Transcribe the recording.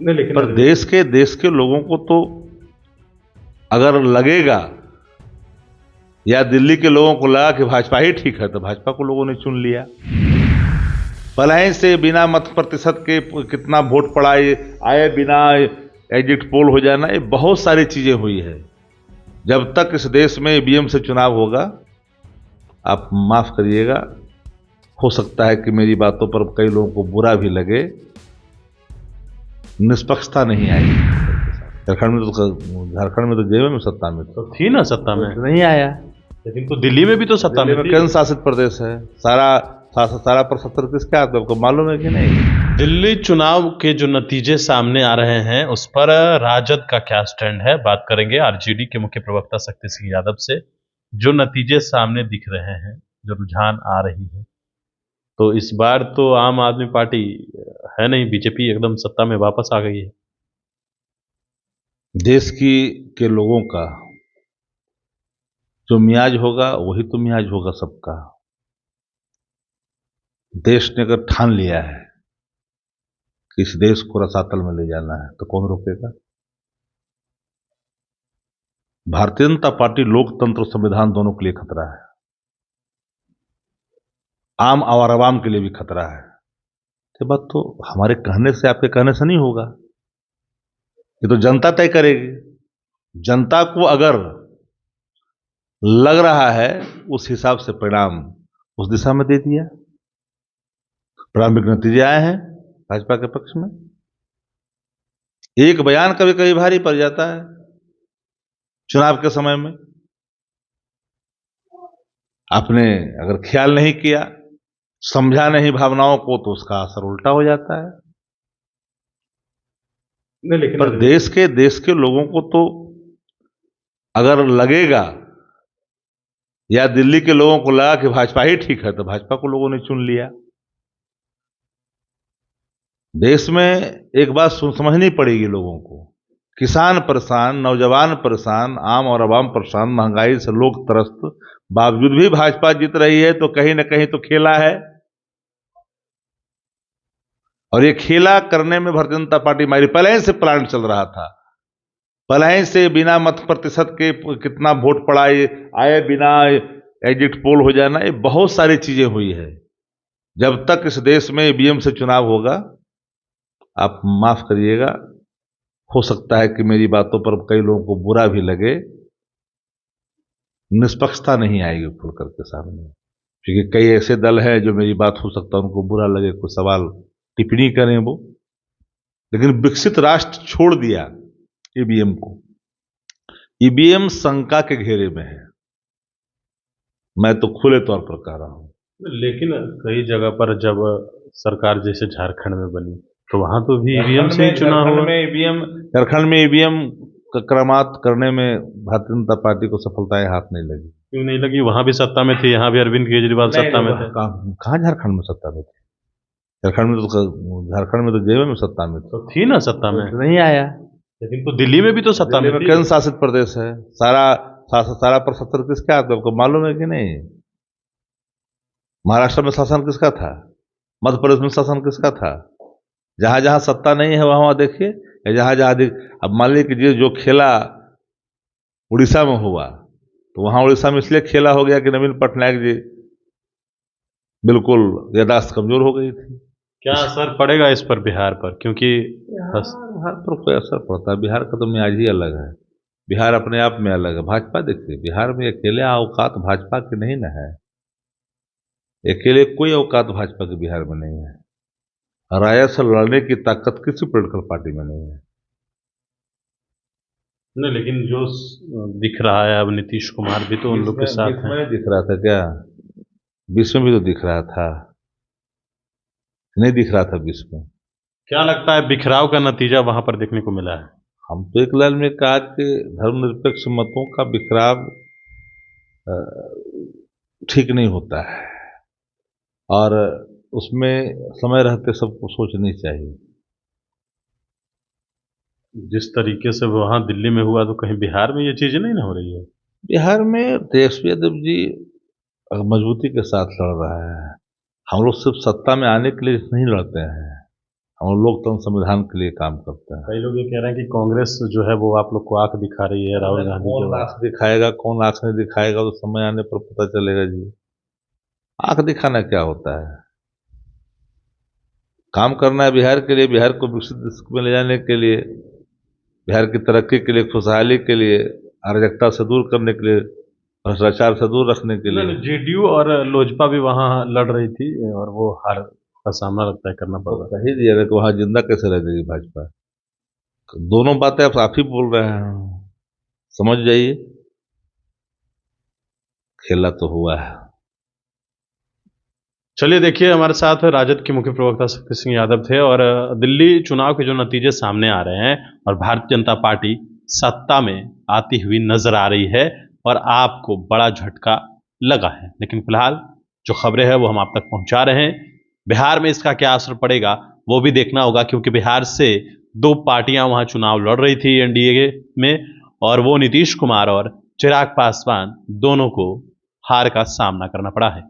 नहीं लेकिन पर देश के लोगों को तो अगर लगेगा या दिल्ली के लोगों को लगा कि भाजपा ही ठीक है तो भाजपा को लोगों ने चुन लिया। पलायन से बिना मत प्रतिशत के कितना वोट पड़ा, ये आए बिना एग्जिट पोल हो जाना, ये बहुत सारी चीजें हुई है। जब तक इस देश में ईवीएम से चुनाव होगा, आप माफ करिएगा, हो सकता है कि मेरी बातों पर कई लोगों को बुरा भी लगे, निष्पक्षता नहीं आएगी। झारखंड में तो जेब में सत्ता में तो थी ना सत्ता में, नहीं आया। लेकिन तो दिल्ली में भी तो सत्ता में थी। केंद्र शासित प्रदेश है, सारा प्रसत्र किसके हाथ में, आपको मालूम है कि नहीं? दिल्ली चुनाव के जो नतीजे सामने आ रहे हैं उस पर राजद का क्या स्टैंड है, बात करेंगे आरजेडी के मुख्य प्रवक्ता शक्ति सिंह यादव से। जो नतीजे सामने दिख रहे हैं, जो रुझान आ रही है, तो इस बार तो आम आदमी पार्टी है नहीं, बीजेपी एकदम सत्ता में वापस आ गई है। देश के लोगों का जो मियाज होगा वही तो मियाज होगा सबका। देश ने अगर ठान लिया है कि इस देश को रसातल में ले जाना है तो कौन रोकेगा? भारतीय जनता पार्टी लोकतंत्र और संविधान दोनों के लिए खतरा है, आम और आवाम के लिए भी खतरा है। ये बात तो हमारे कहने से, आपके कहने से नहीं होगा, ये तो जनता तय करेगी। जनता को अगर लग रहा है उस हिसाब से परिणाम उस दिशा में दे दिया। प्रारंभिक नतीजे आए हैं भाजपा के पक्ष में। एक बयान कभी कभी भारी पड़ जाता है चुनाव के समय में। आपने अगर ख्याल नहीं किया, समझा नहीं भावनाओं को, तो उसका असर उल्टा हो जाता है। नहीं लेकिन पर देश के लोगों को तो अगर लगेगा या दिल्ली के लोगों को लगा कि भाजपा ही ठीक है तो भाजपा को लोगों ने चुन लिया। देश में एक बात समझनी पड़ेगी लोगों को, किसान परेशान, नौजवान परेशान, आम और आवाम परेशान, महंगाई से लोग त्रस्त, बावजूद भी भाजपा जीत रही है, तो कहीं ना कहीं तो खेला है। और ये खेला करने में भारतीय जनता पार्टी हमारी पलायन से प्लान चल रहा था। पलायन से बिना मत प्रतिशत के कितना वोट पड़ा, ये आए बिना एग्जिट पोल हो जाना, ये बहुत सारी चीजें हुई है। जब तक इस देश में ईवीएम से चुनाव होगा, आप माफ करिएगा, हो सकता है कि मेरी बातों पर कई लोगों को बुरा भी लगे, निष्पक्षता नहीं आएगी खुल करके सामने। क्योंकि कई ऐसे दल हैं जो मेरी बात हो सकता है उनको बुरा लगे, कोई सवाल टिप्पणी करें वो, लेकिन विकसित राष्ट्र छोड़ दिया ईवीएम को। ईवीएम शंका के घेरे में है, मैं तो खुले तौर पर कह रहा हूं। लेकिन कई जगह पर जब सरकार जैसे झारखंड में बनी तो वहां तो भी ईवीएम से ही चुनाव हुआ। झारखंड में ईवीएम करामात करने में भारतीय जनता पार्टी को सफलताएं हाथ नहीं लगी। क्यों नहीं लगी? वहां भी सत्ता में थी, यहाँ भी अरविंद केजरीवाल सत्ता में थे। कहाँ झारखंड में सत्ता में थे? झारखंड में तो जेब में सत्ता में तो थी ना सत्ता में, नहीं आया। लेकिन तो दिल्ली में भी तो सत्ता में थी। केंद्र शासित प्रदेश है, सारा प्रसत्र किसके हाथ में, आपको मालूम है कि नहीं? महाराष्ट्र में शासन किसका था? मध्य प्रदेश में शासन किसका था? जहां जहां सत्ता नहीं है वहां देखिए, या जहां जहां अब मान लीजिए जो खेला उड़ीसा में हुआ, तो वहां उड़ीसा में इसलिए खेला हो गया कि नवीन पटनायक जी बिल्कुल यादाश्त कमजोर हो गई थी। क्या असर पड़ेगा इस पर बिहार पर? क्योंकि बिहार पर कोई असर पड़ता है? बिहार का तो मियाज ही अलग है, बिहार अपने आप में अलग है। भाजपा देखिए, बिहार में अकेले औकात भाजपा की नहीं ना है, अकेले कोई औकात भाजपा के बिहार में नहीं है। राजद से लड़ने की ताकत किसी पॉलिटिकल पार्टी में नहीं है। नहीं, लेकिन जो दिख रहा है अब, नीतीश कुमार भी तो उन लोग के साथ हैं। दिख रहा था क्या? 20 में भी तो दिख रहा था, नहीं दिख रहा था 20 में? क्या लगता है बिखराव का नतीजा वहां पर देखने को मिला है? हम तो एक लाइन में कहा कि धर्मनिरपेक्ष मतों का बिखराव ठीक नहीं होता है, और उसमें समय रहते सबको सोचनी चाहिए। जिस तरीके से वहां दिल्ली में हुआ, तो कहीं बिहार में ये चीजें नहीं ना हो रही है? बिहार में तेजस्वी यादव जी मजबूती के साथ लड़ रहा है। हम लोग सिर्फ सत्ता में आने के लिए नहीं लड़ते हैं, हम लोकतंत्र संविधान के लिए काम करते हैं। कई लोग ये कह रहे हैं कि कांग्रेस जो है वो आप लोग को आंख दिखा रही है राहुल गांधी कौन के। आंख दिखाएगा, कौन आंख नहीं दिखाएगा, तो समय आने पर पता चलेगा जी। आंख दिखाना क्या होता है? काम करना है बिहार के लिए, बिहार को विकसित देश में ले जाने के लिए, बिहार की तरक्की के लिए, खुशहाली के लिए, अराजकता से दूर करने के लिए, भ्रष्टाचार से दूर रखने के लिए। जेडीयू और लोजपा भी वहां लड़ रही थी और वो हार का सामना लगता है करना पड़ रहा है। कही दिया कि वहां जिंदा कैसे रह जाएगी भाजपा? दोनों बातें आप ही बोल रहे हैं, समझ जाइए। खेला तो हुआ है। चलिए देखिए, हमारे साथ राजद के मुख्य प्रवक्ता शक्ति सिंह यादव थे और दिल्ली चुनाव के जो नतीजे सामने आ रहे हैं और भारतीय जनता पार्टी सत्ता में आती हुई नजर आ रही है और आपको बड़ा झटका लगा है, लेकिन फिलहाल जो खबरें हैं वो हम आप तक पहुंचा रहे हैं। बिहार में इसका क्या असर पड़ेगा वो भी देखना होगा, क्योंकि बिहार से दो पार्टियां वहां चुनाव लड़ रही थी एनडीए में, और वो नीतीश कुमार और चिराग पासवान दोनों को हार का सामना करना पड़ा है।